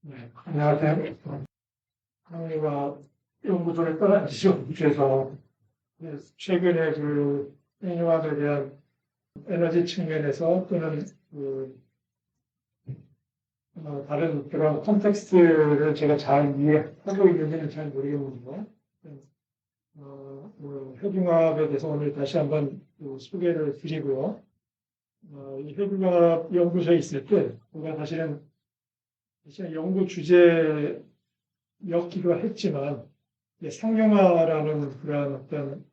네, 안녕하세요. 강의가 연구소를 떠난 지 좀 돼서 최근에 그 핵융합에 대한 에너지 측면에서 또는 다른 그런 콘텍스트를 제가 잘 이해하고 있는지는 잘 모르겠는데 핵융합에 대해서 오늘 다시 한번 소개를 드리고요. 이 핵융합 연구소에 있을 때 우리가 사실은 연구 주제였기도 했지만 상용화라는 그런 어떤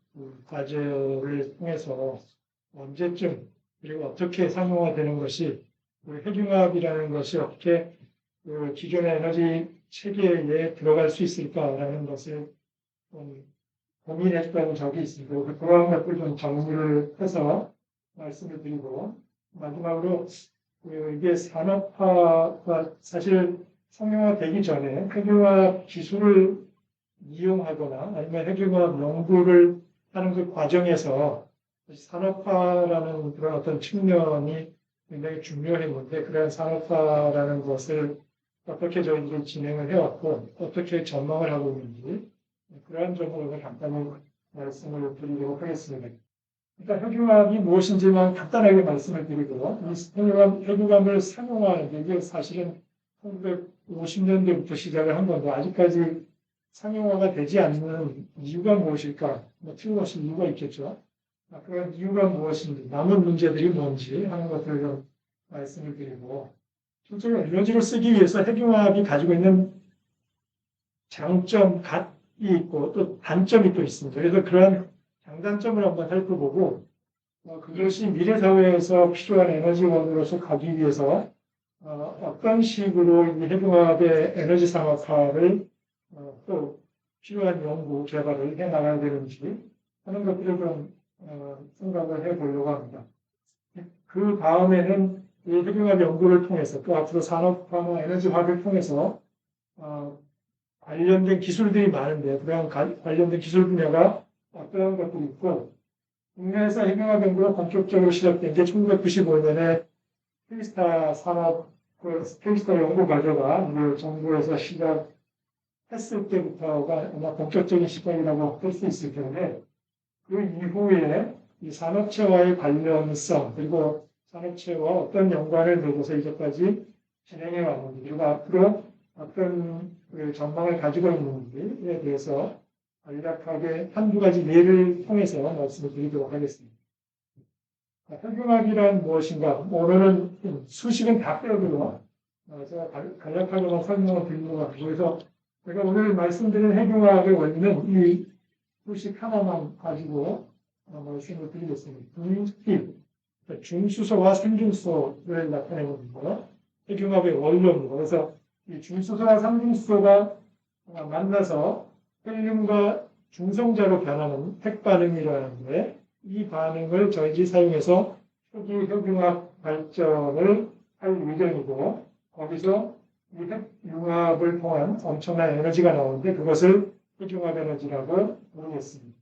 과제를 통해서 언제쯤 그리고 어떻게 상용화되는 것이 핵융합이라는 것이 어떻게 기존의 에너지 체계에 들어갈 수 있을까라는 것을 좀 고민했던 적이 있습니다. 그런 것들 좀 정리를 해서 말씀을 드리고 마지막으로 이게 산업화가 사실 상용화되기 전에 핵융합 기술을 이용하거나 아니면 핵융합 연구를 하는 그 과정에서 산업화라는 그런 어떤 측면이 굉장히 중요했는데 그런 산업화라는 것을 어떻게 저희들이 진행을 해왔고 어떻게 전망을 하고 있는지 그러한 점을 간단히 말씀을 드리도록 하겠습니다. 일단 핵융합이 무엇인지만 간단하게 말씀을 드리고 이 핵융합을 상용화하는 게 이게 사실은 1950년대부터 시작을 한 건데 아직까지 상용화가 되지 않는 이유가 무엇일까? 틀림없이 이유가 있겠죠. 그런 이유가 무엇인지, 남은 문제들이 뭔지 하는 것들을 좀 말씀을 드리고, 실제로 에너지를 쓰기 위해서 핵융합이 가지고 있는 장점이 있고 또 단점이 또 있습니다. 그래서 그러한 장단점을 한번 살펴보고, 그것이 미래 사회에서 필요한 에너지원으로서 가기 위해서 어떤 식으로 이 핵융합의 에너지 상업화를 또 필요한 연구 개발을 해 나가야 되는지 하는 것들을 좀 생각을 해 보려고 합니다. 그 다음에는 이 핵융합 연구를 통해서 또 앞으로 산업화나 에너지화를 통해서 관련된 기술들이 많은데 그런 관련된 기술 분야가 어떤 것들이 있고 국내에서 핵융합 연구가 본격적으로 시작된 게 1995년에 스페이스타 산업 스페이스타 연구 과제가 정부에서 시작했을 때부터가 아마 본격적인 시작이라고 할 수 있을 텐데 그 이후에 이 산업체와의 관련성 그리고 산업체와 어떤 연관을 두고서 이제까지 진행해 왔는지 그리고 앞으로 어떤 전망을 가지고 있는지에 대해서 간략하게 한두 가지 예를 통해서 말씀을 드리도록 하겠습니다. 핵융합이란 무엇인가? 오늘은 수식은 다 빼고요. 제가 간략하게만 설명을 드리려고 합니다. 그래서 제가 오늘 말씀드린 핵융합의 원리는 이 수식 하나만 가지고 말씀을 드리겠습니다. 중립, 중수소와 삼중수소를 나타내는 거, 핵융합의 원료입니다. 그래서 이 중수소와 삼중수소가 만나서 헬륨과 중성자로 변하는 핵반응이라는데 이 반응을 저희들이 사용해서 초기 핵융합 발전을 할 예정이고 거기서 이 핵융합을 통한 엄청난 에너지가 나오는데 그것을 핵융합 에너지라고 부르겠습니다.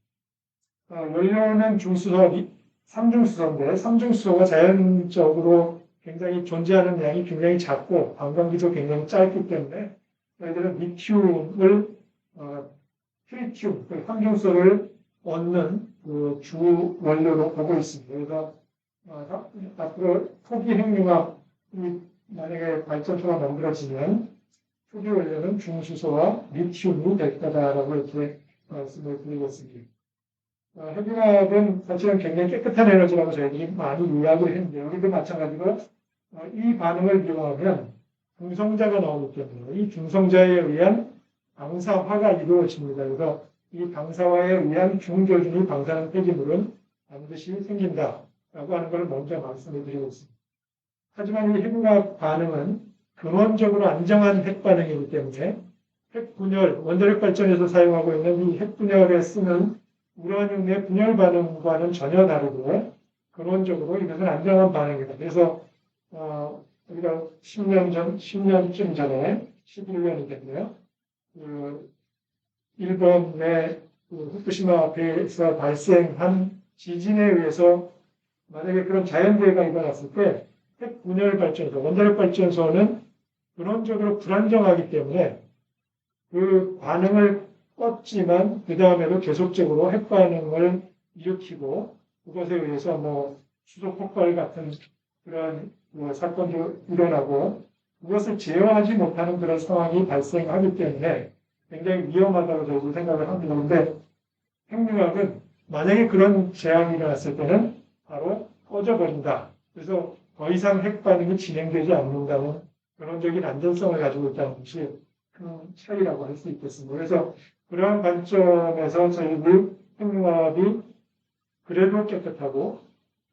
원료는 중수소, 삼중수소인데 삼중수소가 자연적으로 굉장히 존재하는 양이 굉장히 작고 반감기도 굉장히 짧기 때문에 저희들은 리튬을 트리튬, 삼중수소를 얻는 그 주 원료로 보고 있습니다. 그래서 앞으로 초기 핵융합이 만약에 발전소가 만들어지면 초기 원료는 중수소와 리튬이 될 거다라고 이렇게 말씀을 드리겠습니다. 핵융합은 사실은 굉장히 깨끗한 에너지라고 저희들이 많이 이야기를 했는데 여기도 마찬가지로 이 반응을 이용하면 중성자가 나오기 때문에 이 중성자에 의한 방사화가 이루어집니다. 그래서 이 방사화에 의한 중저준이 방사능 폐기물은 반드시 생긴다라고 하는 것을 먼저 말씀을 드리고 있습니다. 하지만 이 핵융합 반응은 근원적으로 안정한 핵반응이기 때문에 핵분열, 원자력 발전에서 사용하고 있는 이 핵분열에 쓰는 우라늄의 분열 반응과는 전혀 다르고 근원적으로 이것은 안정한 반응입니다. 그래서 우리가 10년쯤 전에 11년이겠네요. 일본의 후쿠시마 배에서 발생한 지진에 의해서 만약에 그런 자연재해가 일어났을 때 핵분열 발전소, 원자력 발전소는 근원적으로 불안정하기 때문에 그 반응을 껐지만 그 다음에도 계속적으로 핵 반응을 일으키고 그것에 의해서 뭐 수소 폭발 같은 그런 사건도 일어나고 그것을 제어하지 못하는 그런 상황이 발생하기 때문에 굉장히 위험하다고 저도 생각을 합니다. 그런데 핵융합은 만약에 그런 재앙이 일어났을 때는 바로 꺼져버린다. 그래서 더 이상 핵 반응이 진행되지 않는다는 근원적인 안전성을 가지고 있다는 것이 큰 차이라고 할 수 있겠습니다. 그래서 그러한 관점에서 저희들 핵융합이 그래도 깨끗하고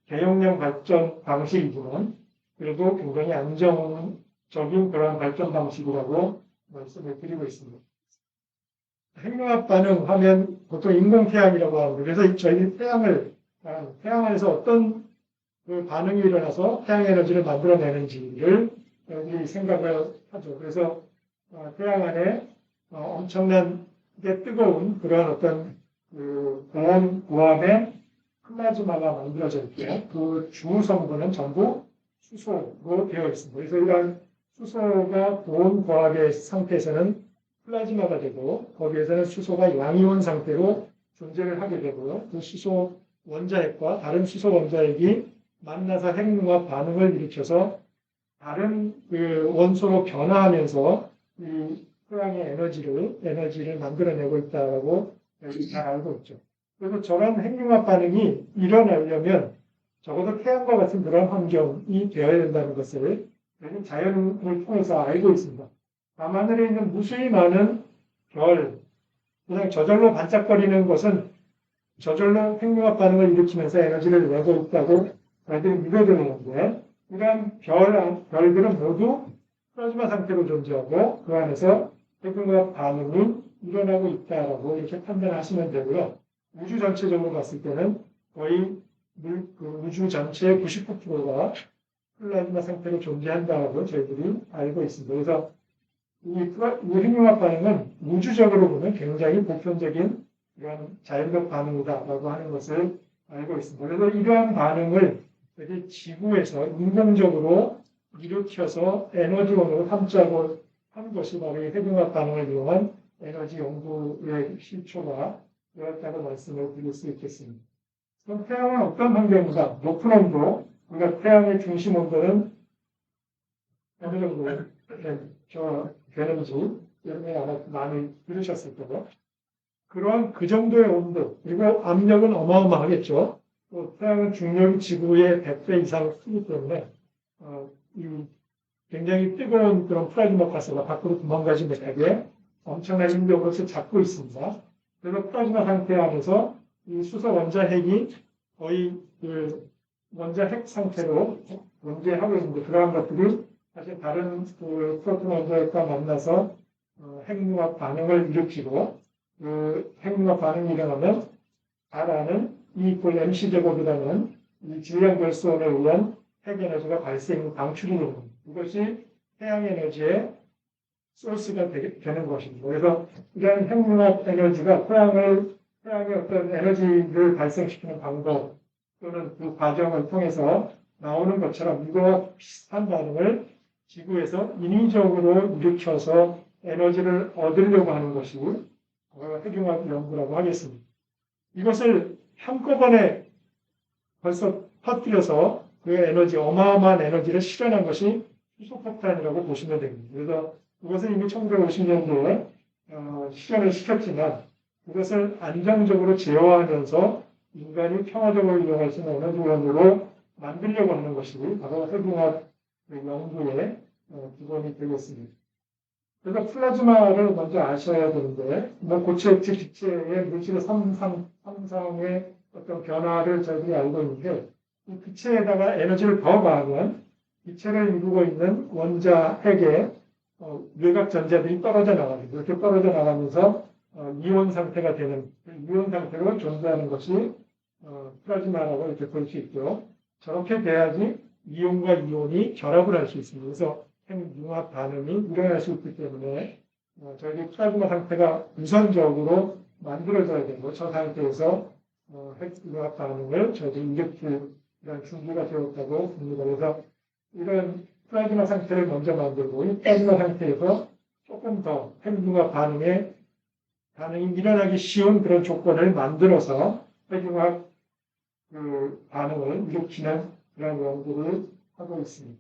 대용량 발전 방식이지만 그래도 굉장히 안정적인 그러한 발전 방식이라고 말씀을 드리고 있습니다. 핵융합 반응하면 보통 인공태양이라고 합니다. 그래서 저희 태양 안에서 어떤 그 반응이 일어나서 태양 에너지를 만들어내는지를 여기 생각을 하죠. 그래서 태양 안에 엄청나게 뜨거운 그런 어떤 그 고온 고압의 플라즈마가 만들어져 있고 그 주 성분은 전부 수소로 되어 있습니다. 그래서 이러한 수소가 고온 고압의 상태에서는 플라즈마가 되고 거기에서는 수소가 양이온 상태로 존재를 하게 되고요. 그 수소 원자핵과 다른 수소 원자핵이 만나서 핵융합 반응을 일으켜서 다른 그 원소로 변화하면서 이 태양의 에너지를 만들어내고 있다고 잘 알고 있죠. 그래서 저런 핵융합 반응이 일어나려면 적어도 태양과 같은 그런 환경이 되어야 된다는 것을 자연을 통해서 알고 있습니다. 밤하늘에 있는 무수히 많은 별, 그냥 저절로 반짝거리는 것은 저절로 핵융합 반응을 일으키면서 에너지를 내고 있다고 저희들이 믿어드리는데 이러한 별들은 모두 플라즈마 상태로 존재하고 그 안에서 핵융합 반응이 일어나고 있다라고 이렇게 판단하시면 되고요. 우주 전체적으로 봤을 때는 거의 우주 전체의 99%가 플라즈마 상태로 존재한다고 저희들이 알고 있습니다. 그래서 이 핵융합 반응은 우주적으로 보면 굉장히 보편적인 이런 자연적 반응이다라고 하는 것을 알고 있습니다. 그래서 이러한 반응을 여기 지구에서 인공적으로 일으켜서 에너지원으로 삼자고 한 것이 바로 이 핵융합 반응을 이용한 에너지 연구의 실초가 되었다고 말씀을 드릴 수 있겠습니다. 그럼 태양은 어떤 환경인가? 높은 온도, 그러니까 태양의 중심 온도는 어느 정도 되는지 여러분이 아마 많이 들으셨을 거고 그러한 그 정도의 온도 그리고 압력은 어마어마하겠죠. 또 태양은 중력이 지구의 100배 이상 크기 때문에 이 굉장히 뜨거운 그런 플라즈마 가스가 밖으로 도망가지 못하게 엄청난 인력으로서 잡고 있습니다. 그래서 플라즈마 상태 안에서 이 수소 원자핵이 거의 그 원자핵 상태로 존재하고 있는데 그러한 것들이 사실 다른 그 프로톤 원자핵과 만나서 핵융합 반응을 일으키고 그 핵융합 반응이 일어나면 잘 아는 E = mc 제곱이라는 이 질량 결손에 의한 핵 에너지가 방출이 되는 겁니다. 이것이 태양 에너지의 소스가 되는 것입니다. 그래서 이러한 핵융합 에너지가 태양의 어떤 에너지를 발생시키는 방법 또는 그 과정을 통해서 나오는 것처럼 이거와 비슷한 반응을 지구에서 인위적으로 일으켜서 에너지를 얻으려고 하는 것이 핵융합 연구라고 하겠습니다. 이것을 한꺼번에 벌써 터뜨려서 그 어마어마한 에너지를 실현한 것이 수소폭탄이라고 보시면 됩니다. 그래서 그것은 이미 1950년도에 실현을 시켰지만 그것을 안정적으로 제어하면서 인간이 평화적으로 이용할 수 있는 에너지원으로 만들려고 하는 것이 바로 핵융합 연구의 기본이 되겠습니다. 그래서 플라즈마를 먼저 아셔야 되는데, 고체액체 기체의 물질의 삼상의 어떤 변화를 저희들이 알고 있는데, 이 기체에다가 에너지를 더 가하면 기체를 이루고 있는 원자핵의 외곽 전자들이 떨어져 나갑니다. 이렇게 떨어져 나가면서 이온 상태가 되는, 이온 상태로 존재하는 것이 플라즈마라고 이렇게 볼 수 있고요. 저렇게 돼야지 이온과 이온이 결합을 할 수 있습니다. 그래서 핵융합 반응이 일어날 수 있기 때문에 저희 플라즈마 상태가 우선적으로 만들어져야 되고 저 상태에서 핵융합 반응을 저희들이 일으킬 이런 준비가 되었다고 봅니다. 그래서 이런 플라즈마 상태를 먼저 만들고 이 플라즈마 상태에서 조금 더 핵융합 반응이 일어나기 쉬운 그런 조건을 만들어서 핵융합 그 반응을 일으키는 그런 연구를 하고 있습니다.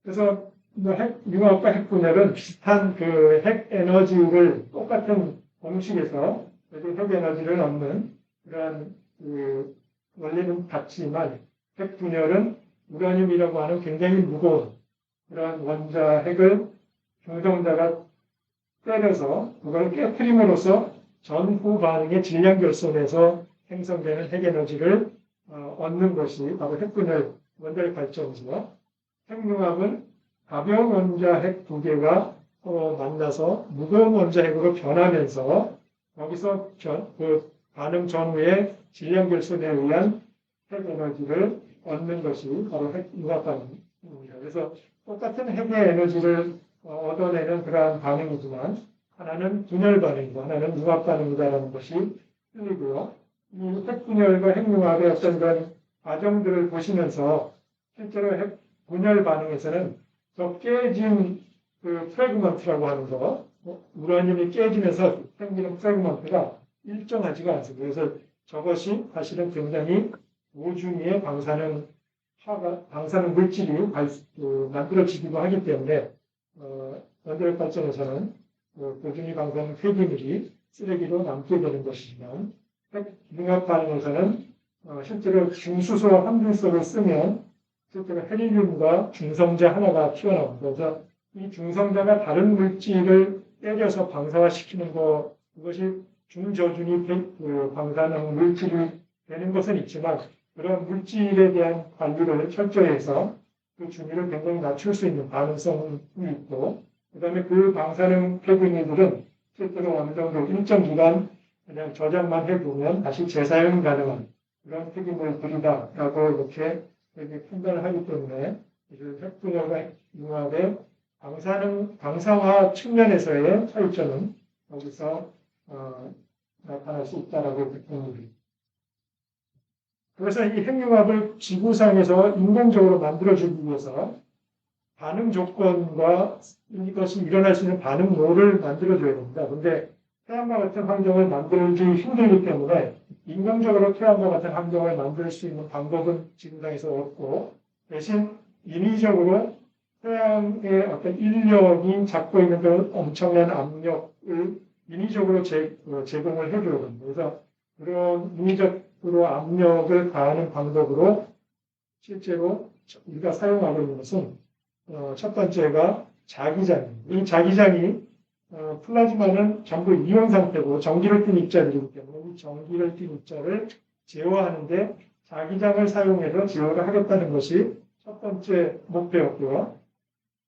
그래서 핵융합과 핵분열은 비슷한 그 핵 에너지를 똑같은 공식에서 핵 에너지를 얻는 그런 그 원리는 같지만 핵분열은 우라늄이라고 하는 굉장히 무거운 그런 원자 핵을 중성자가 때려서 그걸 깨트림으로써 전후 반응의 질량 결손에서 생성되는 핵 에너지를 얻는 것이 바로 핵분열 원자력 발전이죠. 핵융합은 가벼운 원자 핵 두 개가 만나서 무거운 원자 핵으로 변하면서 거기서 그 반응 전후의 질량 결손에 의한 핵 에너지를 얻는 것이 바로 핵융합 반응입니다. 그래서 똑같은 핵의 에너지를 얻어내는 그러한 반응이지만 하나는 분열 반응이고 하나는 융합 반응이다라는 것이 틀리고요. 이 핵분열과 핵융합의 어떤 그런 과정들을 보시면서 실제로 핵분열 반응에서는 저 깨진 그 프래그먼트라고 하는 거, 우라늄이 깨지면서 생기는 프래그먼트가 일정하지가 않습니다. 그래서 저것이 사실은 굉장히 우중의 방사능 물질이 만들어지기도 하기 때문에 원자력 발전에서는 고중위 방사능 폐기물이 쓰레기로 남게 되는 것이지만 핵융합 반응에서는 실제로 중수소와 함중소를 쓰면 실제로 헬륨과 중성자 하나가 튀어나옵니다. 그래서 이 중성자가 다른 물질을 때려서 방사화시키는 것, 그것이 중저준위 방사능 물질이 되는 것은 있지만 그런 물질에 대한 관리를 철저히 해서 그 준위를 굉장히 낮출 수 있는 가능성이 있고, 그 다음에 그 방사능 폐기물들은 실제로 어느 정도 일정 기간 그냥 저장만 해두면 다시 재사용 가능한 그런 폐기물들이다라고 이렇게 판단을 하기 때문에 핵분열과 융합의 방사화 측면에서의 차이점은 여기서 나타날 수 있다라고 봅니다. 그래서 이 핵융합을 지구상에서 인공적으로 만들어주기 위해서 반응 조건과 이것이 일어날 수 있는 반응로를 만들어줘야 됩니다. 그런데 태양과 같은 환경을 만들기 힘들기 때문에 인공적으로 태양과 같은 환경을 만들 수 있는 방법은 지구상에서 없고 대신 인위적으로 태양의 어떤 인력이 잡고 있는 그 엄청난 압력을 인위적으로 제공을 해줘야 됩니다. 그래서 그런 인위적으로 압력을 가하는 방법으로 실제로 우리가 사용하고 있는 것은 첫 번째가 자기장입니다. 이 자기장이 플라즈마는 전부 이온 상태고 전기를 띤 입자들이기 때문에 이 전기를 띤 입자를 제어하는데 자기장을 사용해서 제어를 하겠다는 것이 첫 번째 목표였고요.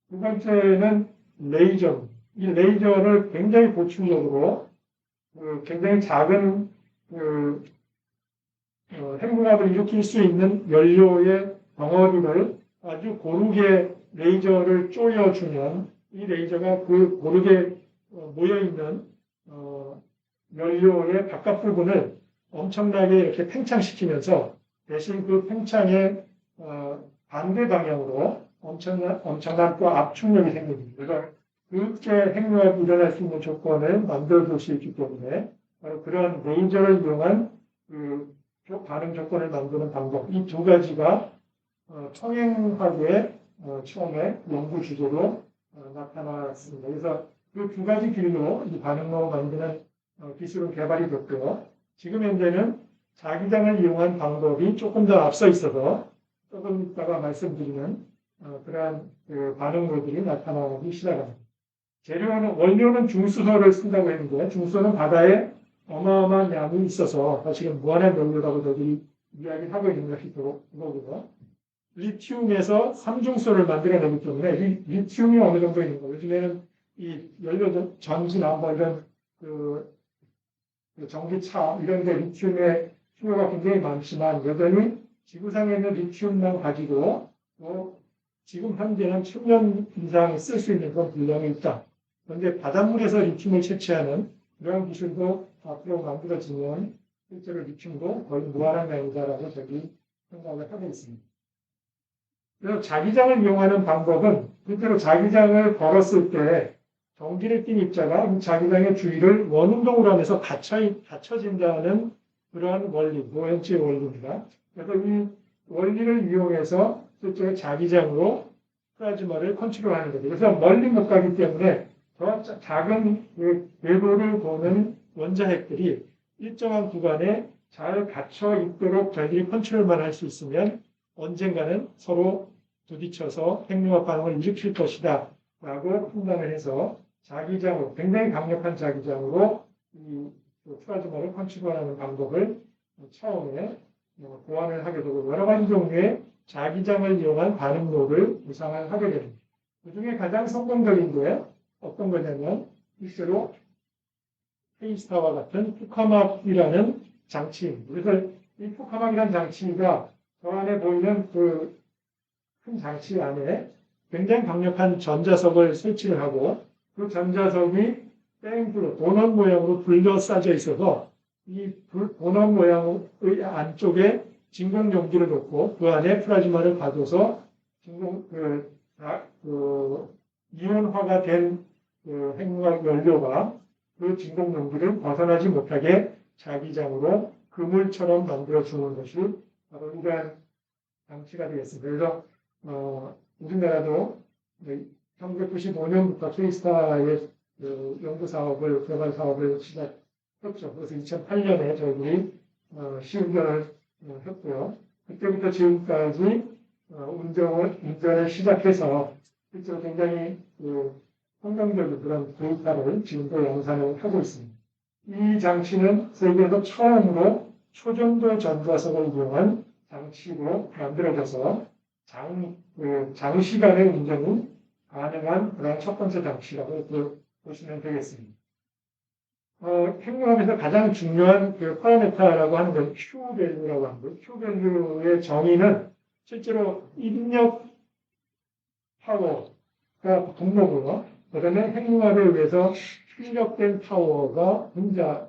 두 번째는 레이저. 이 레이저를 굉장히 보충적으로 굉장히 작은 핵융합을 일으킬 수 있는 연료의 덩어리를 아주 고르게 레이저를 쪼여주면 이 레이저가 그 고르게 모여있는 연료의 바깥 부분을 엄청나게 이렇게 팽창시키면서 대신 그 팽창의 반대 방향으로 엄청난 또 압축력이 생깁니다. 그래서 그렇게 핵융합이 일어날 수 있는 조건을 만들어줄 수 있기 때문에 바로 그런 레이저를 이용한 반응 조건을 만드는 방법, 이 두 가지가 청행학의 처음에 연구 주제로 나타났습니다. 그래서 그 두 가지 길로 이 반응로 만드는 기술은 개발이 됐고요. 지금 현재는 자기장을 이용한 방법이 조금 더 앞서 있어서 조금 이따가 말씀드리는 그러한 반응로들이 나타나기 시작합니다. 원료는 중수소를 쓴다고 했는데 중수소는 바다에 어마어마한 양이 있어서 사실은 무한한 연료라고 저들이 이야기하고 있는 것이 그거고요. 리튬에서 삼중수소를 만들어내기 때문에 리튬이 어느 정도 있는 거예요. 요즘에는 이 연료 전지나 뭐 이런 전기차 이런 데 리튬의 수요가 굉장히 많지만 여전히 지구상에 있는 리튬만 가지고 지금 현재는 1000년 이상 쓸 수 있는 그런 분량이 있다. 그런데 바닷물에서 리튬을 채취하는 그런 기술도 앞으로 만들어지면 실제로 리튬도 거의 무한한 양이다라고 저기 생각을 하고 있습니다. 그래서 자기장을 이용하는 방법은 실제로 자기장을 걸었을 때 전기를 띤 입자가 자기장의 주위를 원운동으로 하면서 닫혀진다는 그러한 원리, 모렌치의 원리입니다. 그래서 이 원리를 이용해서 실제 자기장으로 플라즈마를 컨트롤하는 거죠. 그래서 멀리 못 가기 때문에 더 작은 궤도를 보는 원자핵들이 일정한 구간에 잘 갇혀 있도록 저희들이 컨트롤만 할 수 있으면 언젠가는 서로 부딪혀서 핵융합 반응을 일으킬 것이다 라고 판단을 해서 자기장으로, 굉장히 강력한 자기장으로 이 플라즈마를 컨트롤하는 방법을 처음에 고안을 하게 되고 여러 가지 종류의 자기장을 이용한 반응로를 구상을 하게 됩니다. 그 중에 가장 성공적인 게 어떤 거냐면 실제로 페이스타와 같은 푸카막이라는 장치입니다. 그래서 이 푸카막이라는 장치가 저 안에 보이는 그 큰 장치 안에 굉장히 강력한 전자석을 설치를 하고 그 전자석이 뺑글로 도넛 모양으로 둘러싸져 있어서 이 도넛 모양의 안쪽에 진공 용기를 놓고 그 안에 플라즈마를 가둬서 이온화가 된 핵융합 연료가 그 진공 용기를 벗어나지 못하게 자기장으로 그물처럼 만들어주는 것이 바로 이러한 장치가 되겠습니다. 그래서 우리나라도 1995년부터 케이스타의 연구 사업을, 개발 사업을 시작했죠. 그래서 2008년에 저희들이 시운전을 했고요. 그때부터 지금까지 운전을 시작해서 실제로 굉장히 성공적인 그런 데이터를 지금도 양산을 하고 있습니다. 이 장치는 세계에서 처음으로 초전도 전자석을 이용한 장치로 만들어져서 장시간의 운전이 가능한 그런 첫 번째 장치라고 보시면 되겠습니다. 핵융합에서 가장 중요한 그 파라메타라고 하는 건 Q 밸류라고 합니다. Q 밸류의 정의는 실제로 입력 파워가 분모고요. 그다음에 핵융합에 의해서 출력된 파워가 분자에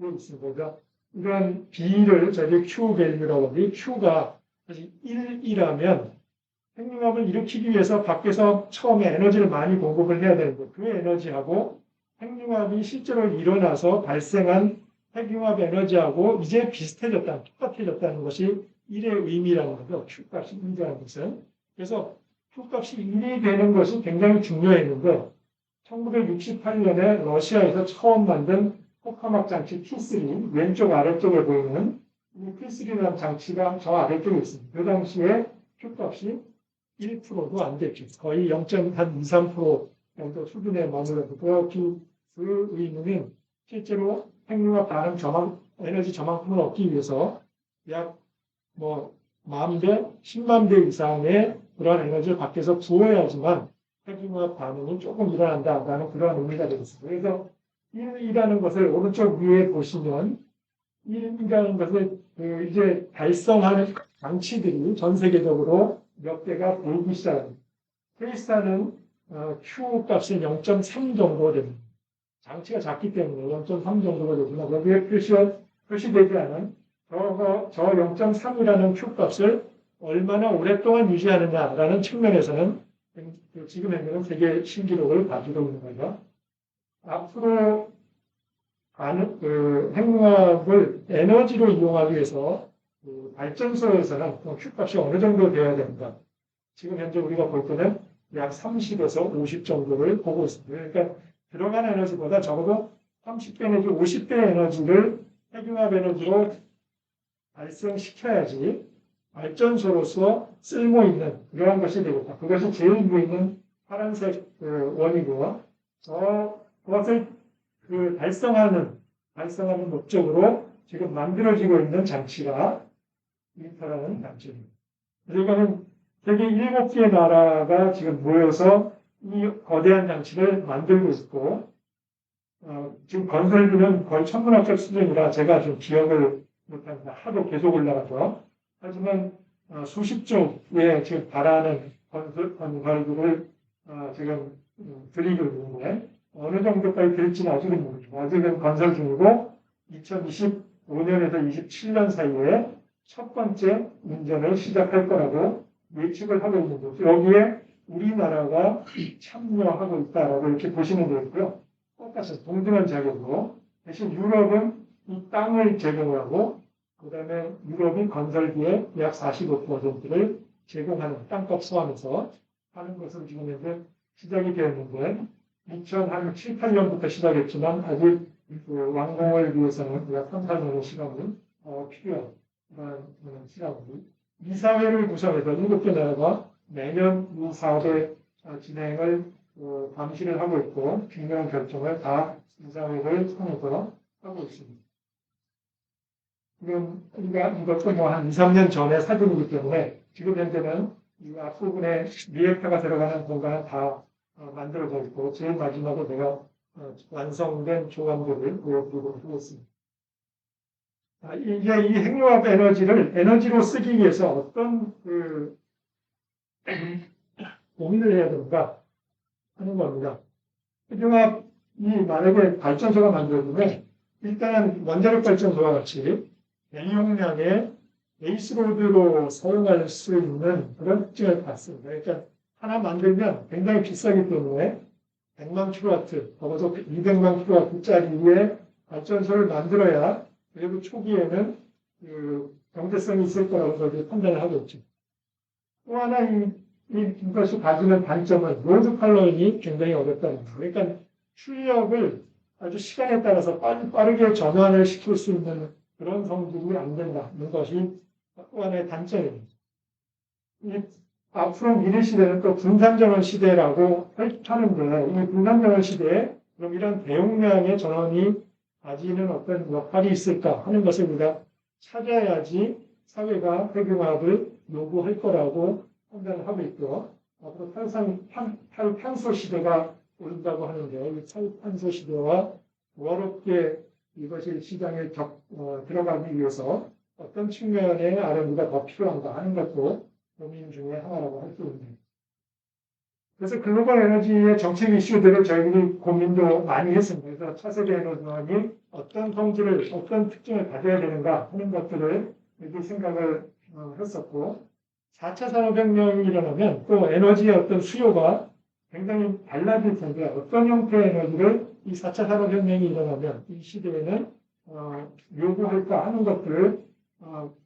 있습니다. 이런 B를 저희 Q 밸류라고 하는데 Q가 1이라면 핵융합을 일으키기 위해서 밖에서 처음에 에너지를 많이 공급을 해야 되는데 그 에너지하고 핵융합이 실제로 일어나서 발생한 핵융합 에너지하고 이제 비슷해졌다, 똑같아졌다는 것이 1의 의미라는 거죠. Q값이 1이라는 것은. 그래서 Q값이 1이 되는 것이 굉장히 중요했는데 1968년에 러시아에서 처음 만든 포카막 장치 T3, 왼쪽 아래쪽에 보이는 이 T3라는 장치가 저 아래쪽에 있습니다. 그 당시에 Q값이 1%도 안 됐죠. 거의 0.23% 정도 수준에 머물렀고 그 의미는 실제로 핵융합 반응 에너지 저만큼을 얻기 위해서 약 10,000배, 10만 배 이상의 그러한 에너지를 밖에서 부어야지만 핵융합 반응이 조금 일어난다라는 그런 의미가 되겠습니다. 그래서 1이라는 것을 오른쪽 위에 보시면 1이라는 것을 이제 달성하는 장치들이 전 세계적으로 몇 개가 보이기 시작합니다. 케이스타는 Q 값이 0.3 정도 됩니다. 장치가 작기 때문에 0.3 정도가 되지만 여기에 표시되지 않은 저 0.3이라는 Q 값을 얼마나 오랫동안 유지하느냐라는 측면에서는 지금 현재는 세계 신기록을 가지고 있는 거죠. 앞으로 핵융합을 에너지로 이용하기 위해서 발전소에서는 Q값이 어느 정도 되어야 됩니다. 지금 현재 우리가 볼 때는 약 30에서 50 정도를 보고 있습니다. 그러니까 들어간 에너지보다 적어도 30배 내지 50배 에너지를 핵융합 에너지로 발생시켜야지 발전소로서 쓸모 있는 그러한 것이 되겠다. 그것이 제일 위에 있는 파란색 원이고요. 그것을 달성하는 목적으로 지금 만들어지고 있는 장치가 윈터라는 장치입니다. 이거는 세계 7개의 나라가 지금 모여서 이 거대한 장치를 만들고 있고, 지금 건설비는 거의 천문학적 수준이라 제가 좀 기억을 못합니다. 하도 계속 올라가서. 하지만 수십 조에 지금 달하는 건설비를 지금 들이고 있는데, 어느 정도까지 될지는 아직은 모르죠. 아직은 건설 중이고 2025년에서 27년 사이에 첫 번째 운전을 시작할 거라고 예측을 하고 있는 거죠. 여기에 우리나라가 참여하고 있다라고 이렇게 보시면 되겠고요. 똑같은 동등한 자격으로 대신 유럽은 이 땅을 제공하고 그다음에 유럽이 건설비의 약 45%를 제공하는 땅값 포함해서 하는 것으로 지금 현재 시작이 되었는데 2007, 8년부터 시작했지만 아직 그 완공을 위해서는 약 3, 4년의 시간이 필요한 그런 시간이 이사회를 구성해서 7개 나라가 매년 이 사업의 진행을 감시를 하고 있고 중요한 결정을 다 이사회를 통해서 하고 있습니다. 지금 이것도 뭐 한 2, 3년 전의 사진이기 때문에 지금 현재는 이 앞부분에 리액터가 들어가는 공간은 다 만들어져 있고 제일 마지막으로 내가 완성된 조감도를 보여드리도록 하겠습니다. 이게 이 핵융합 에너지로 쓰기 위해서 어떤 고민을 해야 되는가 하는 겁니다. 핵융합이 만약에 발전소가 만들어지면 일단 원자력 발전소와 같이 대용량의 베이스로드로 사용할 수 있는 그런 특징을 갖습니다. 그러니까 하나 만들면 굉장히 비싸기 때문에 100만 킬로와트, 적어도 200만 킬로와트짜리의 발전소를 만들어야 그래도 초기에는 그 경제성이 있을 거라고 저희들이 판단을 하고 있죠. 또 하나 이것이 가지는 단점은 로드 팔로잉이 굉장히 어렵다는 거예요. 그러니까 출력을 아주 시간에 따라서 빠르게 전환을 시킬 수 있는 그런 성질이 안 된다는 것이 또 하나의 단점입니다. 앞으로 미래 시대는 또 분산전원 시대라고 하는데 이 분산전원 시대에 그럼 이런 대용량의 전원이 가지는 어떤 역할이 있을까 하는 것을 우리가 찾아야지 사회가 핵융합을 요구할 거라고 판단을 하고 있고 앞으로 탈탄소 시대가 온다고 하는데 이 탈탄소 시대와 조화롭게 이것이 시장에 들어가기 위해서 어떤 측면의 R&D가 더 필요한가 하는 것도 고민 중에 하나라고 할 수 있습니다. 그래서 글로벌 에너지의 정책 이슈들을 저희들이 고민도 많이 했습니다. 그래서 차세대 에너지원이 어떤 성질을, 어떤 특징을 가져야 되는가 하는 것들을 이렇게 생각을 했었고 4차 산업혁명이 일어나면 또 에너지의 어떤 수요가 굉장히 달라질 텐데 어떤 형태의 에너지를 이 4차 산업혁명이 일어나면 이 시대에는 요구할까 하는 것들을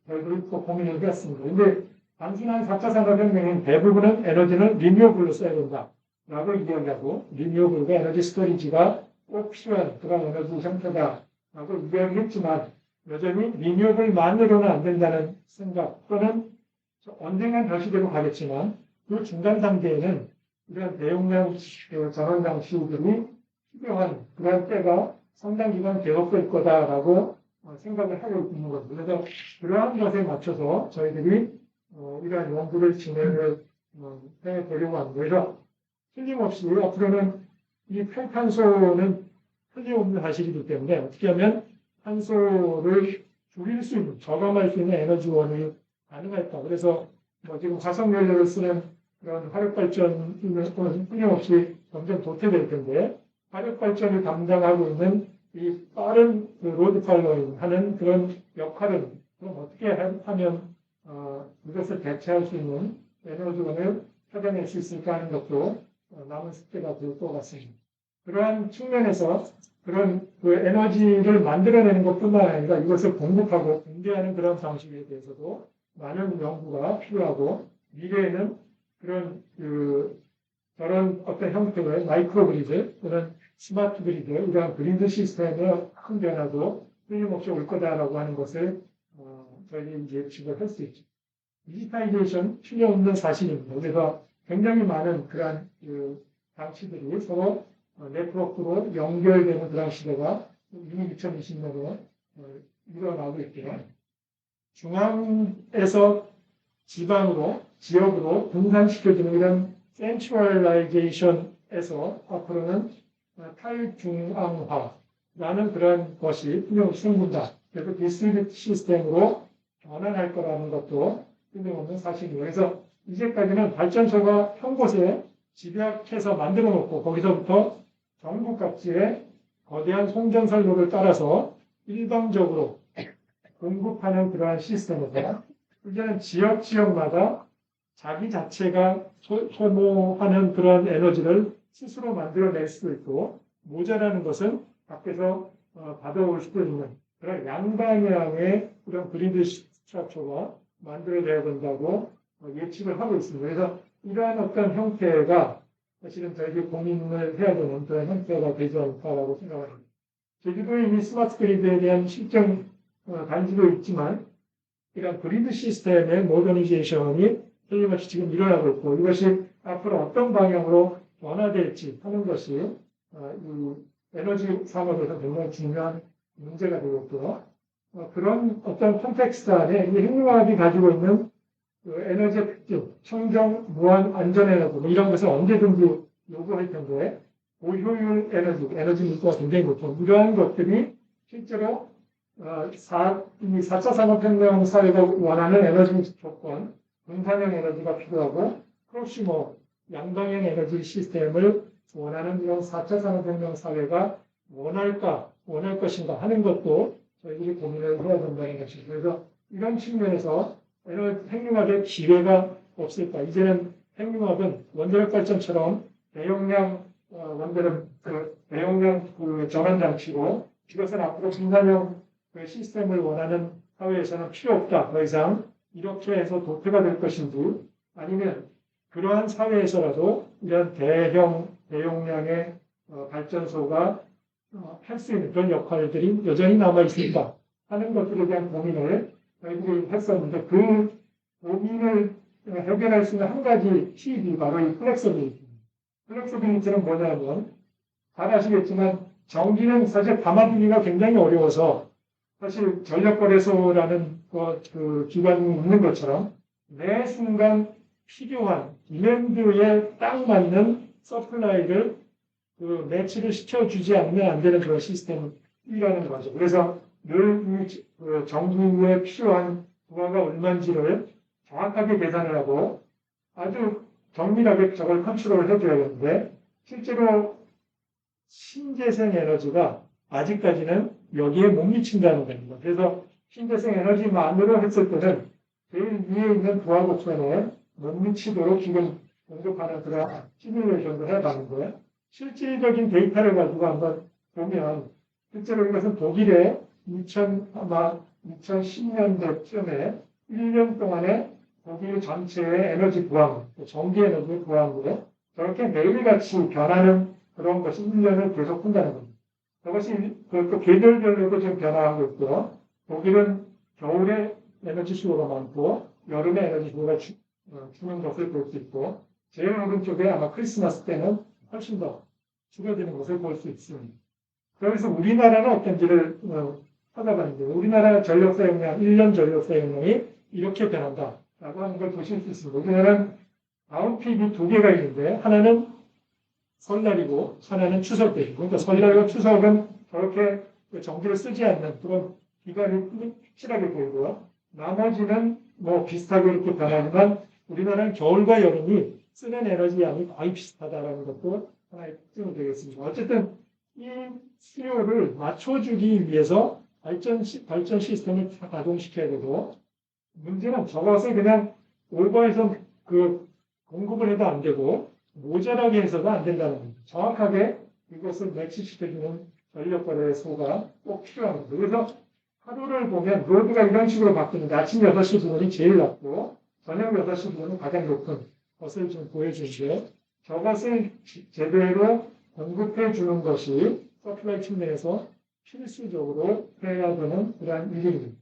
저희들이 또 고민을 했습니다. 근데 단순한 4차 산업혁명은 대부분은 에너지는 리뉴어블로 써야 된다라고 이야기하고 리뉴어블과 에너지 스토리지가 꼭 필요한 그런 에너지 형태다라고 이야기했지만 여전히 리뉴어블만으로는 안 된다는 생각 또는 언젠간 저 시대로 가겠지만 그 중간 단계에는 이런 대용량 전원 장치들이 필요한 그런 때가 상당 기간 계속될 거다라고 생각을 하고 있는 겁니다. 그래서 그러한 것에 맞춰서 저희들이 이러한 연구를 진행을 해보려고 합니다. 그래서 틀림없이 앞으로는 이 탈탄소는 틀림없는 사실이기 때문에 어떻게 하면 탄소를 줄일 수 있는, 저감할 수 있는 에너지원이 가능할까. 그래서 지금 화석연료를 쓰는 그런 화력발전은 틀림없이 점점 도태될 텐데 화력발전을 담당하고 있는 이 빠른 로드 팔로잉 하는 그런 역할은 그럼 어떻게 하면 이것을 대체할 수 있는 에너지원을 찾아낼 수 있을까 하는 것도 남은 숙제가 될 것 같습니다. 그러한 측면에서 그런 그 에너지를 만들어내는 것뿐만 아니라 이것을 공급하고 분배하는 그런 방식에 대해서도 많은 연구가 필요하고 미래에는 그런 저런 어떤 형태의 마이크로그리드 또는 스마트 그리드 이러한 그리드 시스템의 큰 변화도 틀림없이 올 거다라고 하는 것을 저희는 이제 예측을 할 수 있죠. 디지타이제이션 틀림없는 사실입니다. 그래서 굉장히 많은 그러한 장치들이 서로 네트워크로 연결되는 그런 시대가 이미 2020년에 일어나고 있고요. 중앙에서 지방으로, 지역으로 분산시켜지는 이런 센트럴라이제이션에서 앞으로는 탈중앙화라는 그런 것이 틀림없이 생긴다. 그래서 디스트리뷰트 시스템으로 전환할 거라는 것도 틀림없는 사실이에요. 그래서 이제까지는 발전소가 한 곳에 집약해서 만들어 놓고 거기서부터 전국 각지에 거대한 송전선로를 따라서 일방적으로 공급하는 그러한 시스템에서 이제는 지역마다 자기 자체가 소모하는 그런 에너지를 스스로 만들어낼 수도 있고, 모자라는 것은 밖에서 받아올 수도 있는 그런 양방향의 그런 그리드 스트럭처가 만들어져야 된다고 예측을 하고 있습니다. 그래서 이러한 어떤 형태가 사실은 저희들이 고민을 해야 되는 그런 형태가 되지 않을까라고 생각합니다. 제주도에 이미 스마트 그리드에 대한 실정 단지도 있지만 이런 그리드 시스템의 모더니제이션이 틀림없이 지금 일어나고 있고 이것이 앞으로 어떤 방향으로 변화될지 하는 것이 이 에너지 산업에서 굉장히 중요한 문제가 되겠고요. 그런 어떤 컨텍스트 안에 이 핵융합이 가지고 있는 그 에너지의 특징, 청정, 무한, 안전에너지 이런 것을 언제든지 요구할 텐데 고효율 에너지 밀도가 굉장히 높은 이러한 것들이 실제로 4차 산업혁명 사회가 원하는 에너지 조건, 분산형 에너지가 필요하고 프로시모, 양방향 에너지 시스템을 원하는 이런 4차 산업혁명 사회가 원할 것인가 하는 것도 저희들이 고민을 해야 된다는 것이죠. 그래서 이런 측면에서 핵융합의 기회가 없을까. 이제는 핵융합은 원자력 발전처럼 대용량 대용량 전환 장치고 이것은 앞으로 분산형 시스템을 원하는 사회에서는 필요 없다. 더 이상 이렇게 해서 도태가 될 것인지 아니면 그러한 사회에서라도 이런 대용량의 발전소가 할 수 있는 그런 역할들이 여전히 남아있을까 하는 것들에 대한 고민을 저희들이 했었는데 그 고민을 해결할 수 있는 한 가지 팁이 바로 이 플렉서빌리티. 플렉서빌리티는 뭐냐면 잘 아시겠지만 전기는 사실 담아두기가 굉장히 어려워서 사실 전력거래소라는 그 기관이 있는 것처럼 매 순간 필요한 디맨드에 딱 맞는 서플라이를 그 매치를 시켜주지 않으면 안 되는 그런 시스템이라는 거죠. 그래서 늘 전기에 필요한 부하가 얼마인지를 정확하게 계산을 하고 아주 정밀하게 저걸 컨트롤을 해줘야 되는데 실제로 신재생 에너지가 아직까지는 여기에 못 미친다는 겁니다. 그래서 신재생 에너지만으로 했을 때는 제일 위에 있는 부하 곡선에 못 미치도록 지금 공급하는 그런 시뮬레이션도 해봤는데 실질적인 데이터를 가지고 한번 보면 실제로 이것은 독일의 2010년대쯤에 1년 동안에 독일 전체의 에너지 부하물, 전기 에너지 부하물에 저렇게 매일같이 변하는 그런 것이 1년을 계속 한다는 겁니다. 그것이 그 계절별로도 좀 변화하고 있고 독일은 겨울에 에너지 수요가 많고 여름에 에너지 수요가 주는 것을 볼 수 있고 제일 오른쪽에 아마 크리스마스 때는 훨씬 더 줄어드는 것을 볼 수 있습니다. 그래서 우리나라는 어떤지를 찾아봤는데 우리나라 전력 사용량, 1년 전력 사용량이 이렇게 변한다라고 하는 걸 보실 수 있습니다. 우리나라는 다운픽이 두 개가 있는데 하나는 설날이고 하나는 추석 때이고 그러니까 설날과 추석은 저렇게 전기를 쓰지 않는 그런 기간이 확실하게 보이고요. 나머지는 뭐 비슷하게 이렇게 변하지만 우리나라는 겨울과 여름이 쓰는 에너지 양이 거의 비슷하다라는 것도 하나의 특징이 되겠습니다. 어쨌든 이 수요를 맞춰주기 위해서 발전 시스템을 다 가동시켜야 되고 문제는 저것을 그냥 오버해서 공급을 해도 안 되고 모자라게 해서도 안 된다는 겁니다. 정확하게 이것을 매치시켜주는 전력거래소가 꼭 필요합니다. 그래서 하루를 보면 로드가 이런 식으로 바뀌는데 아침 6시 부분이 제일 낮고 저녁 6시 부분은 가장 높은 것을 좀 보여주는데 저것을 제대로 공급해 주는 것이 서플라이 측면에서 필수적으로 해야 되는 그러한 일입니다.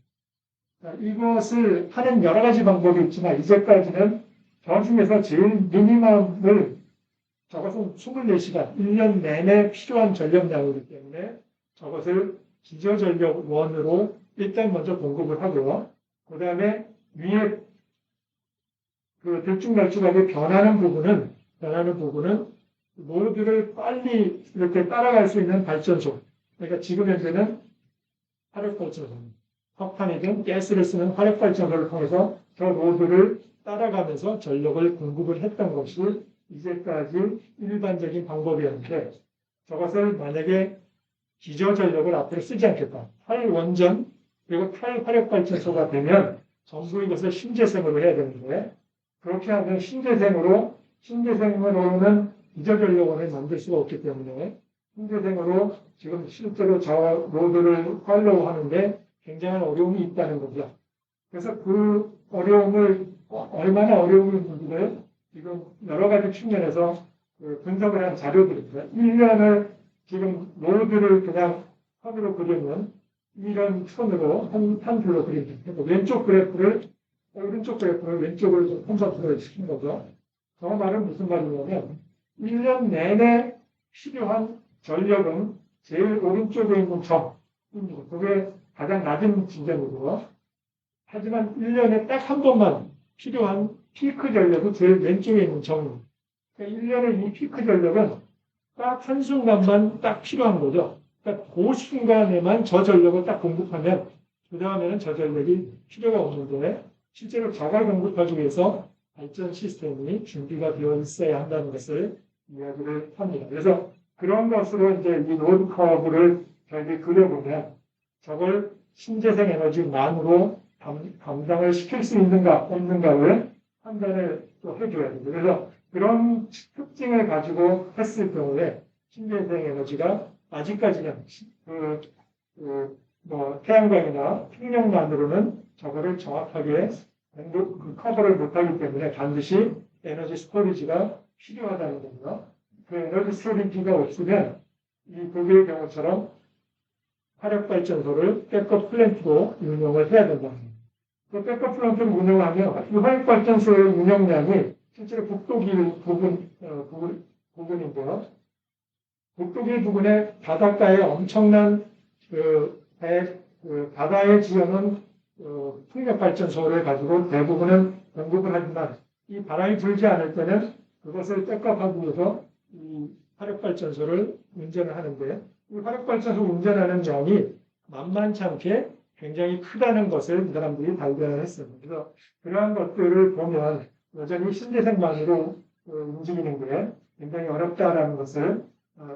이것을 하는 여러 가지 방법이 있지만 이제까지는 저 중에서 제일 미니멈을 저것은 24시간, 1년 내내 필요한 전력량이기 때문에 저것을 기저전력원으로 일단 먼저 공급을 하고요. 그 다음에 위에 그 들쭉날쭉하게 변하는 부분은 로드를 빨리 이렇게 따라갈 수 있는 발전소. 그러니까 지금 현재는 화력발전소. 석탄이든 가스를 쓰는 화력발전소를 통해서 저 로드를 따라가면서 전력을 공급을 했던 것이 이제까지 일반적인 방법이었는데 저것을 만약에 기저전력을 앞으로 쓰지 않겠다. 탈원전 그리고 탈화력발전소가 되면 전부 이것을 신재생으로 해야 되는데 그렇게 하면 신재생으로는 기저전력원을 만들 수가 없기 때문에 신재생으로 지금 실제로 저 로드를 팔로우 하는데 굉장한 어려움이 있다는 거죠. 그래서 그 어려움을, 얼마나 어려움이 있는지를 지금 여러 가지 측면에서 분석을 한 자료들입니다. 1년을 지금 로드를 그냥 선으로 그리면 이런 선으로 한 줄로 그립니다. 왼쪽 그래프를, 오른쪽 그래프를 왼쪽으로 컴퓨터를 시킨 거죠. 저 말은 무슨 말이냐면 1년 내내 필요한 전력은 제일 오른쪽에 있는 점입니다. 그게 가장 낮은 지점이고요. 하지만 1년에 딱 한 번만 필요한 피크 전력은 제일 왼쪽에 있는 점입니다. 그러니까 1년에 이 피크 전력은 딱 한순간만 딱 필요한 거죠. 그러니까 그 순간에만 저 전력을 딱 공급하면 그 다음에는 저 전력이 필요가 없는데 실제로 저걸 공급하기 위해서 발전 시스템이 준비가 되어 있어야 한다는 것을 이야기를 합니다. 그래서 그런 것으로 이제 이 로드 커브를 저희들이 그려보면 저걸 신재생 에너지만으로 감당을 시킬 수 있는가 없는가를 판단을 또 해줘야 됩니다. 그래서 그런 특징을 가지고 했을 경우에 신재생 에너지가 아직까지는 태양광이나 풍력만으로는 저거를 정확하게 커버를 못하기 때문에 반드시 에너지 스토리지가 필요하다는 겁니다. 그 에너지 스토리지가 없으면 이 독일의 경우처럼 화력발전소를 백업 플랜트로 운영을 해야 된다. 그 백업 플랜트를 운영하면 이 화력발전소의 운영량이 실제로 북독일 부분인데요. 북독일 부분에 바닷가에 엄청난 바다에 지어놓은 풍력발전소를 가지고 대부분은 공급을 하지만 이 바람이 불지 않을 때는 그것을 백업하기 위해서 이 화력발전소를 운전을 하는데 이 화력발전소 운전하는 양이 만만치 않게 굉장히 크다는 것을 이 사람들이 발견을 했습니다. 그래서 그러한 것들을 보면 여전히 신재생만으로 움직이는 게 굉장히 어렵다라는 것을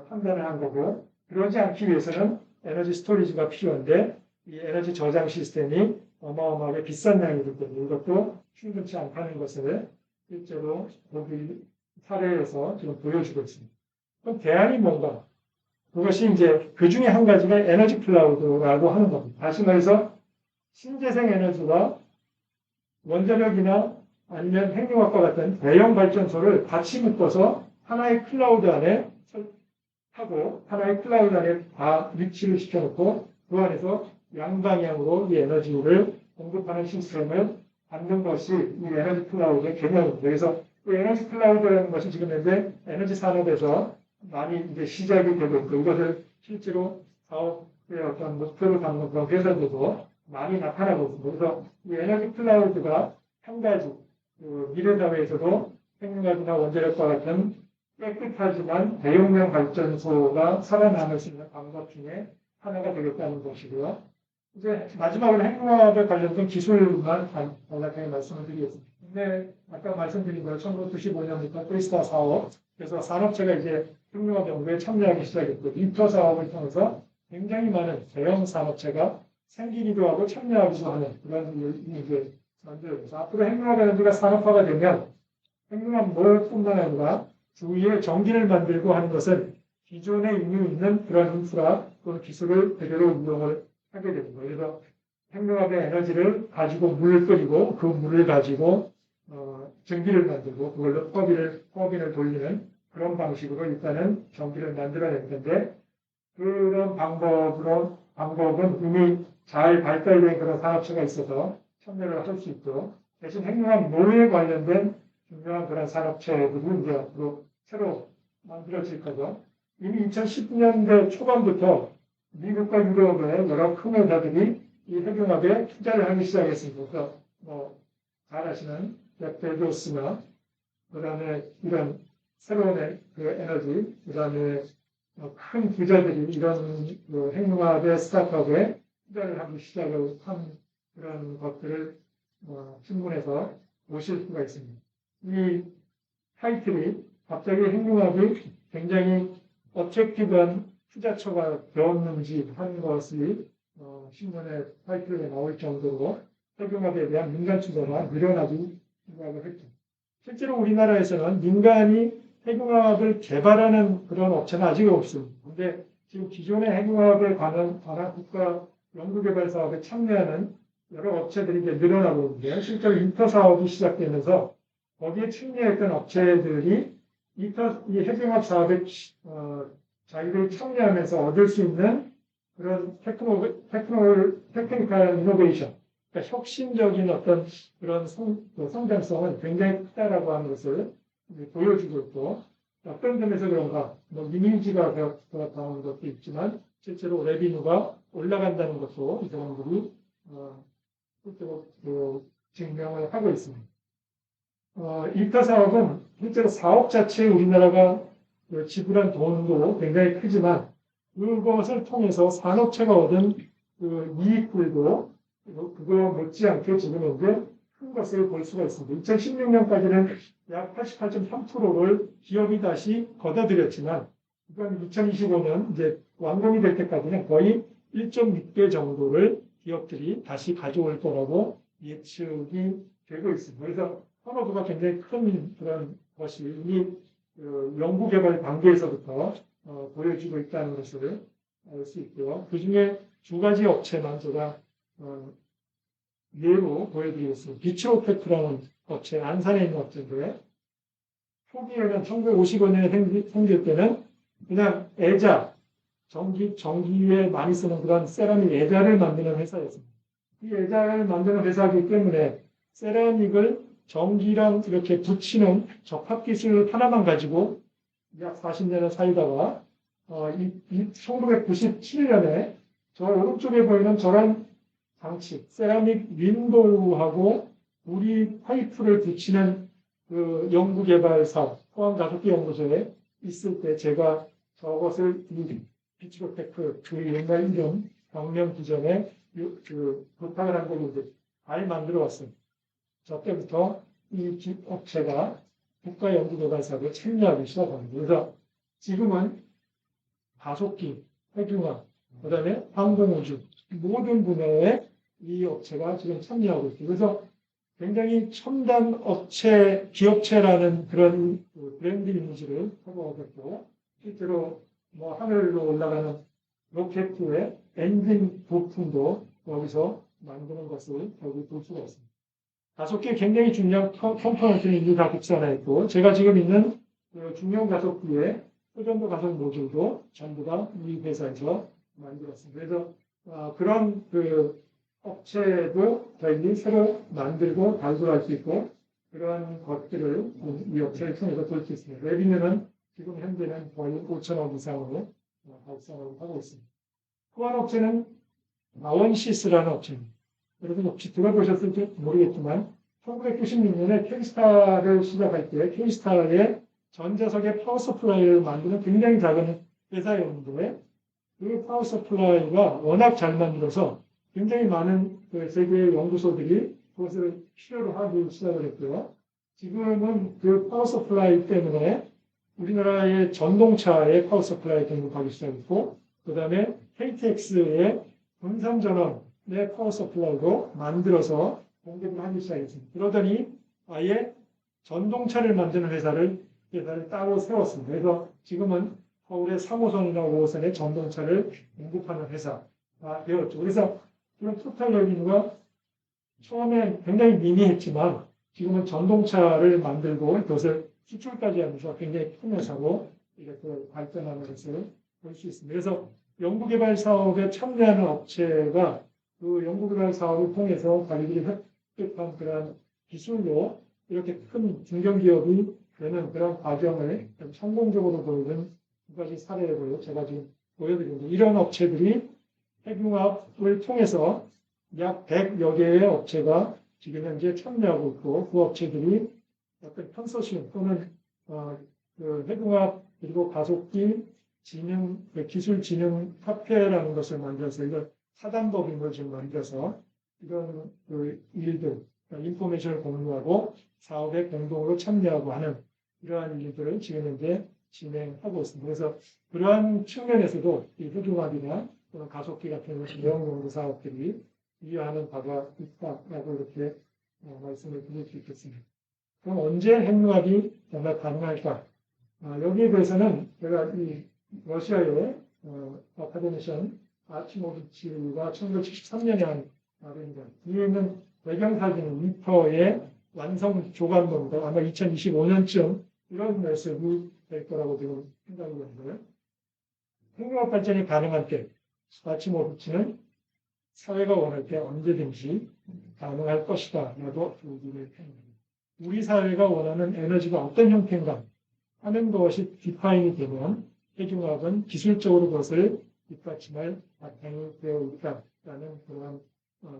판단을 한 거고 그러지 않기 위해서는 에너지 스토리지가 필요한데 이 에너지 저장 시스템이 어마어마하게 비싼 양이기 때문에 이것도 충분치 않다는 것을 실제로 독일 사례에서 지금 보여주고 있습니다. 그럼 대안이 뭔가? 그것이 이제 그 중에 한 가지가 에너지 클라우드라고 하는 겁니다. 다시 말해서 신재생 에너지와 원자력이나 아니면 핵융합과 같은 대형 발전소를 같이 묶어서 하나의 클라우드 안에 하고 하나의 클라우드 안에 다 위치를 시켜놓고 그 안에서 양방향으로 이 에너지를 공급하는 시스템을 만든 것이 이 에너지 클라우드의 개념입니다. 그래서 이 에너지 클라우드라는 것이 지금 현재 에너지 산업에서 많이 이제 시작이 되고 있고 이것을 실제로 사업의 어떤 목표로 삼는 그런 회사들도 많이 나타나고 있습니다. 그래서 이 에너지 클라우드가 한 가지 미래 사회에서도 핵융합이나 원자력과 같은 깨끗하지만 대용량 발전소가 살아남을 수 있는 방법 중에 하나가 되겠다는 것이고요. 이제 마지막으로 핵융합에 관련된 기술만 간략하게 말씀을 드리겠습니다. 근데 아까 말씀드린 대로 1995년부터 크리스타 사업, 그래서 산업체가 이제 핵융합 연구에 참여하기 시작했고, 리터 사업을 통해서 굉장히 많은 대형 산업체가 생기기도 하고 참여하기도 하는 그런 일이 이제 만들어져서 앞으로 핵융합 에너지가 산업화가 되면 핵융합뿐만 아니라 주위에 전기를 만들고 하는 것은 기존에 이미 있는 그런 인프라 또는 기술을 그대로 운영을 하게 됩니다. 그래서 핵융합의 에너지를 가지고 물을 끓이고 그 물을 가지고 전기를 만들고 그걸로 터빈을 돌리는 그런 방식으로 일단은 전기를 만들어낼 텐데 그런 방법은 이미 잘 발달된 그런 산업체가 있어서 참여를 할 수 있고 대신 핵융합 노후에 관련된 중요한 그런 산업체들이 이제 앞으로 새로 만들어질 거죠. 이미 2010년대 초반부터 미국과 유럽의 여러 큰 회사들이 이 핵융합에 투자를 하기 시작했습니다. 그래서 잘 아시는 베조스나 그다음에 이런 새로운 그 에너지, 그다음에 큰 부자들이 이런 핵융합의 스타트업에 투자를 하기 시작을 한 그런 것들을 신문에서 보실 수가 있습니다. 이 타이틀이 갑자기 핵융합이 굉장히 어트랙티브한 투자처가 되었는지 하는 것이 신문의 타이틀에 나올 정도로 핵융합에 대한 민간 투자가 늘어나기 시작을 했죠. 실제로 우리나라에서는 민간이 핵융합을 개발하는 그런 업체는 아직 없습니다. 그런데 지금 기존의 핵융합에 관한 국가 연구개발 사업에 참여하는 여러 업체들이 이제 늘어나고 있는데요. 실제로 인터 사업이 시작되면서 거기에 참여했던 업체들이 이 핵융합 사업에 자기들이 참여하면서 얻을 수 있는 그런 테크니컬 이노베이션, 그러니까 혁신적인 어떤 그런 성장성은 굉장히 크다라고 하는 것을 보여주고 있고, 어떤 점에서 그런가, 뭐 이미지가 나오는 것도 있지만 실제로 레비뉴가 올라간다는 것도 이 사람들이 실제로 증명을 하고 있습니다. 인터 사업은 실제로 사업 자체에 우리나라가 지불한 돈도 굉장히 크지만 그것을 통해서 산업체가 얻은 그 이익들도 그거 못지않게 지금 현재 큰 것을 볼 수가 있습니다. 2016년까지는 약 88.3%를 기업이 다시 걷어들였지만 이건 2025년 이제 완공이 될 때까지는 거의 1.6배 정도를 기업들이 다시 가져올 거라고 예측이 되고 있습니다. 그래서 선호도가 굉장히 큰 그런 것이 이미 연구개발 단계에서부터 보여지고 있다는 것을 알 수 있고요. 그 중에 두 가지 업체만 제가 예로 보여드리겠습니다. 비츠로테크라는 업체, 안산에 있는 업체인데 초기에는 1955년에 생길 때는 그냥 애자, 전기에 많이 쓰는 그런 세라믹 애자를 만드는 회사였습니다. 이 애자를 만드는 회사이기 때문에 세라믹을 전기랑 이렇게 붙이는 접합 기술 하나만 가지고 약 40년을 살다가 1997년에 저 오른쪽에 보이는 저런 장치, 세라믹 윈도우하고 우리 파이프를 붙이는 그 연구개발 사업, 포항가속기 연구소에 있을 때 제가 저것을 비츠로테크 그 옛날 이름 경명 기전에 부탁을 한 걸로 이제 잘 만들어 왔습니다. 저 때부터 이 업체가 국가연구개발 사업에 참여하기 시작합니다. 그래서 지금은 가속기, 핵융합, 그 다음에 항공우주 모든 분야에 이 업체가 지금 참여하고 있습니다. 그래서 굉장히 첨단 업체, 기업체라는 그런 브랜드 이미지를 확보하고 실제로 뭐 하늘로 올라가는 로켓의 엔진 부품도 여기서 만드는 것을 여기 볼 수가 있습니다. 가속기에 굉장히 중요한 컴포넌트는 이미 다 국산화해 있고 제가 지금 있는 중형 가속기의 초전도 가속 모듈도 전부 다 이 회사에서 만들었습니다. 그래서 그런 업체도 저희들이 새로 만들고 발굴할 수 있고 그런 것들을 이 업체를 통해서 볼 수 있습니다. 레비뉴는 지금 현재는 거의 5천억 이상으로 발생을 하고 있습니다. 또 한 업체는 아원시스라는 업체입니다. 여러분 혹시 들어보셨을지 모르겠지만 1996년에 K스타를 시작할 때 K스타의 전자석의 파워 서플라이를 만드는 굉장히 작은 회사였는데 그 파워 서플라이가 워낙 잘 만들어서 굉장히 많은 세계의 연구소들이 그것을 필요로 하기 시작을 했고요. 지금은 그 파워 서플라이 때문에 우리나라의 전동차의 파워 서플라이 등록하기 시작했고 그 다음에 KTX의 분산전원의 파워 서플라이도 만들어서 공급을 하기 시작했습니다. 그러더니 아예 전동차를 만드는 회사를 따로 세웠습니다. 그래서 지금은 서울의 3호선이나 5호선의 전동차를 공급하는 회사가 되었죠. 그래서 이런 토탈 레비뉴가 처음에 굉장히 미미했지만 지금은 전동차를 만들고 그것을 수출까지 하면서 굉장히 큰 회사로 이렇게 발전하는 것을 볼 수 있습니다. 그래서 연구개발 사업에 참여하는 업체가 그 연구개발 사업을 통해서 자기들이 획득한 그런 기술로 이렇게 큰 중견기업이 되는 그런 과정을 성공적으로 보여준 두 가지 사례를 제가 지금 보여드리는데 이런 업체들이 핵융합을 통해서 약 100여 개의 업체가 지금 현재 참여하고 있고 그 업체들이 어떤 컨소시엄 또는 그 핵융합 그리고 가속기 진흥 기술 진흥 협회라는 것을 만들어서 이걸 사단법인을 지금 만들어서 이런 일들 인포메이션을 공유하고 사업에 공동으로 참여하고 하는 이러한 일들을 지금 현재 진행하고 있습니다. 그래서 그러한 측면에서도 이 핵융합이나 또는 가속기 같은 내용연구 사업들이 기여하는 바가 있다라고 이렇게 말씀을 드릴 수 있겠습니다. 그럼 언제 핵융합이 정말 가능할까? 여기에 대해서는 제가 이 러시아의 아카데미션 아치모비치가 1973년에 한 말입니다. 뒤에 있는 배경사진은 위터의 완성 조각본인데 아마 2025년쯤 이런 모습이 될 거라고 지금 생각이 되는데요. 핵융합 발전이 가능한 때 아치모비치는 사회가 원할 때 언제든지 가능할 것이다 라고 얘기를 합니다. 우리 사회가 원하는 에너지가 어떤 형태인가 하는 것이 디파인이 되면 핵융합은 기술적으로 그것을 뒷받침할 바탕이 되어 있다라는 그런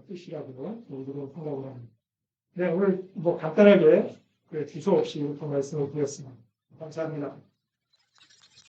뜻이라고 저희들은 생각을 합니다. 네, 오늘 간단하게 주소 없이 이렇게 말씀을 드렸습니다. 감사합니다.